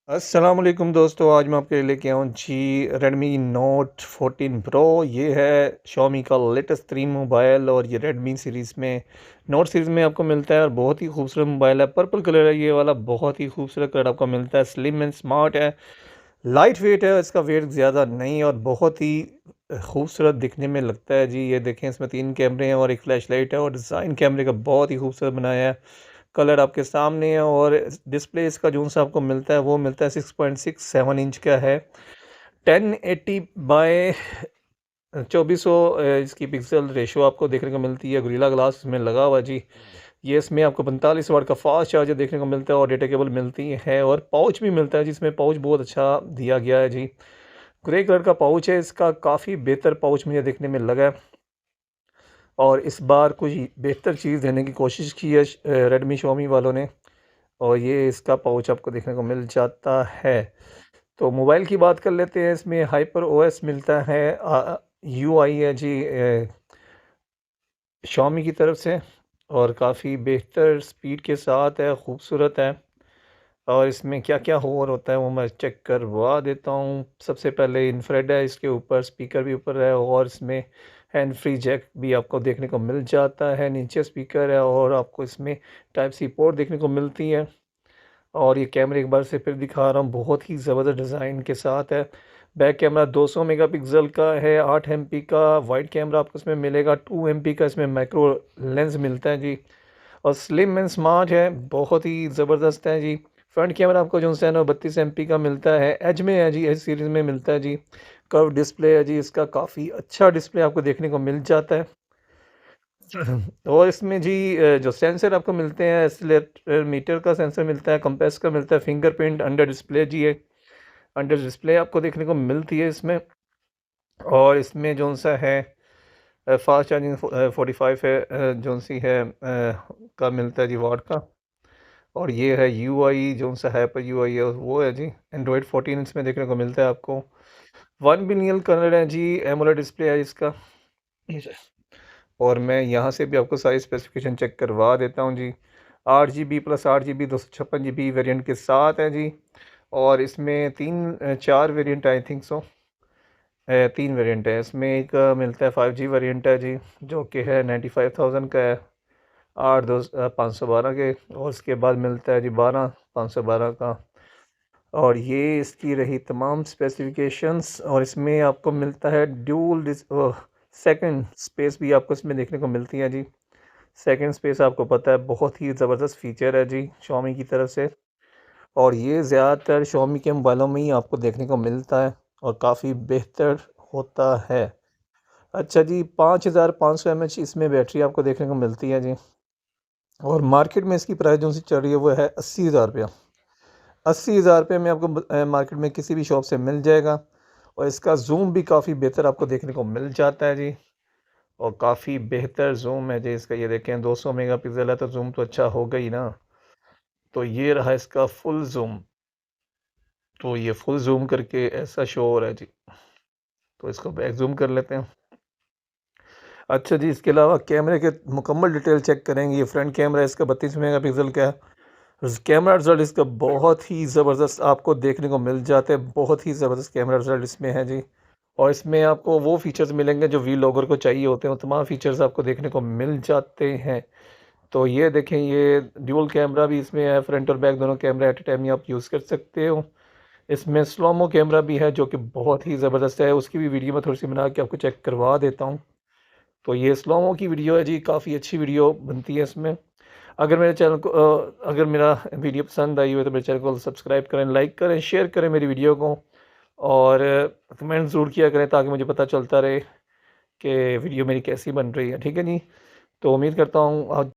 अस्सलाम वालेकुम दोस्तों, आज मैं आपके लिए लेके आया हूँ जी Redmi Note 14 Pro। ये है Xiaomi का लेटेस्ट तरीन मोबाइल और ये Redmi सीरीज़ में नोट सीरीज़ में आपको मिलता है और बहुत ही खूबसूरत मोबाइल है। पर्पल कलर है ये वाला, बहुत ही खूबसूरत कलर आपको मिलता है। स्लिम एंड स्मार्ट है, लाइट वेट है, इसका वेट ज़्यादा नहीं और बहुत ही खूबसूरत दिखने में लगता है जी। ये देखें, इसमें 3 कैमरे हैं और एक फ्लैश लाइट है और डिज़ाइन कैमरे का बहुत ही खूबसूरत बनाया है। कलर आपके सामने है और डिस्प्ले इसका जो-सा आपको मिलता है वो मिलता है 6.67 इंच का है। 1080 बाय 2400 इसकी पिक्सल रेशियो आपको देखने को मिलती है। गोरिल्ला ग्लास इसमें लगा हुआ है जी। ये इसमें आपको 45 वाट का फास्ट चार्जर देखने को मिलता है और डेटा केबल मिलती है और पाउच भी मिलता है, जिसमें पाउच बहुत अच्छा दिया गया है जी। ग्रे कलर का पाउच है इसका, काफ़ी बेहतर पाउच मुझे देखने में लगा है और इस बार कुछ बेहतर चीज़ देने की कोशिश की है रेडमी Xiaomi वालों ने। और ये इसका पाउच आपको देखने को मिल जाता है। तो मोबाइल की बात कर लेते हैं, इसमें हाइपर ओएस मिलता है, यूआई है जी Xiaomi की तरफ से और काफ़ी बेहतर स्पीड के साथ है, खूबसूरत है। और इसमें क्या-क्या और होता है वो मैं चेक करवा देता हूँ। सबसे पहले इंफ्रारेड है, इसके ऊपर स्पीकर भी ऊपर है और इसमें हैंड फ्री जैक भी आपको देखने को मिल जाता है। नीचे स्पीकर है और आपको इसमें टाइप सी पोर्ट देखने को मिलती है। और ये कैमरे एक बार से फिर दिखा रहा हूँ, बहुत ही ज़बरदस्त डिज़ाइन के साथ है। बैक कैमरा 200 मेगापिक्सल का है, 8 एमपी का वाइड कैमरा आपको इसमें मिलेगा, 2 एमपी का इसमें माइक्रो लेंस मिलता है जी। और स्लिम एंड स्मार्ट है, बहुत ही ज़बरदस्त है जी। फ्रंट कैमरा आपको जो है ना 32 एमपी का मिलता है, एज में है जी, एज सीरीज़ में मिलता है जी। कर्व डिस्प्ले है जी इसका, काफ़ी अच्छा डिस्प्ले आपको देखने को मिल जाता है। और इसमें जी जो सेंसर आपको मिलते हैं, एक्सीलरोमीटर का सेंसर मिलता है, कंपास का मिलता है, फिंगरप्रिंट अंडर डिस्प्ले जी है, अंडर डिस्प्ले आपको देखने को मिलती है इसमें। और इसमें जो-सा है फास्ट चार्जिंग 45 है, जो-सी है का मिलता है जी वाट का। और ये है यूआई, जो-सा हाइपर यूआई है वो है जी। एंड्रॉयड 14 इसमें देखने को मिलता है आपको। 1 बिलियन कलर है जी, एमोलेड डिस्प्ले है इसका। और मैं यहाँ से भी आपको सारी स्पेसिफिकेशन चेक करवा देता हूँ जी। 8 GB plus 8 GB 256 GB variant के साथ है जी। और इसमें 4 variant I think so, 3 variant है इसमें। एक मिलता है 5G वेरिएंट है जी, जो कि है 95,000 का है, 512 के। और उसके बाद मिलता है जी 512 का। और ये इसकी रही तमाम स्पेसिफिकेशंस। और इसमें आपको मिलता है ड्यूल सेकंड स्पेस भी आपको इसमें देखने को मिलती है जी। सेकंड स्पेस आपको पता है बहुत ही ज़बरदस्त फीचर है जी Xiaomi की तरफ से। और ये ज़्यादातर Xiaomi के मोबाइलों में ही आपको देखने को मिलता है और काफ़ी बेहतर होता है। अच्छा जी, 5500 mAh इसमें बैटरी आपको देखने को मिलती है जी। और मार्केट में इसकी प्राइस जो सी चल रही है वो है 80,000 रुपया। 80,000 रुपये में आपको मार्केट में किसी भी शॉप से मिल जाएगा। और इसका जूम भी काफ़ी बेहतर आपको देखने को मिल जाता है जी। और काफ़ी बेहतर जूम है जी इसका, ये देखें 200 मेगापिक्सल है तो जूम तो अच्छा होगा ही ना। तो ये रहा इसका फुल जूम। तो ये फुल जूम करके ऐसा शो हो रहा है जी। तो इसको बैक जूम कर लेते हैं। अच्छा जी, इसके अलावा कैमरे के मुकम्मल डिटेल चेक करेंगे। ये फ्रंट कैमरा इसका 32 मेगापिक्सल का है। कैमरा रिजल्ट इसका बहुत ही ज़बरदस्त आपको देखने को मिल जाते हैं, बहुत ही ज़बरदस्त कैमरा रिजल्ट इसमें है जी। और इसमें आपको वो फीचर्स मिलेंगे जो वीलॉगर को चाहिए होते हैं, वो तमाम फीचर्स आपको देखने को मिल जाते हैं। तो ये देखें, ये ड्यूल कैमरा भी इसमें है, फ्रंट और बैक दोनों कैमरा एट अ टाइम ही आप यूज़ कर सकते हो। इसमें स्लोमो कैमरा भी है जो कि बहुत ही ज़बरदस्त है, उसकी भी वीडियो मैं थोड़ी-सी बना के आपको चेक करवा देता हूँ। तो ये स्लोमो की वीडियो है जी, काफ़ी अच्छी वीडियो बनती है इसमें। अगर मेरे चैनल को अगर मेरा वीडियो पसंद आई हो तो मेरे चैनल को सब्सक्राइब करें, लाइक करें, शेयर करें मेरी वीडियो को। और कमेंट ज़रूर किया करें ताकि मुझे पता चलता रहे कि वीडियो मेरी कैसी बन रही है। ठीक है जी? तो उम्मीद करता हूँ आज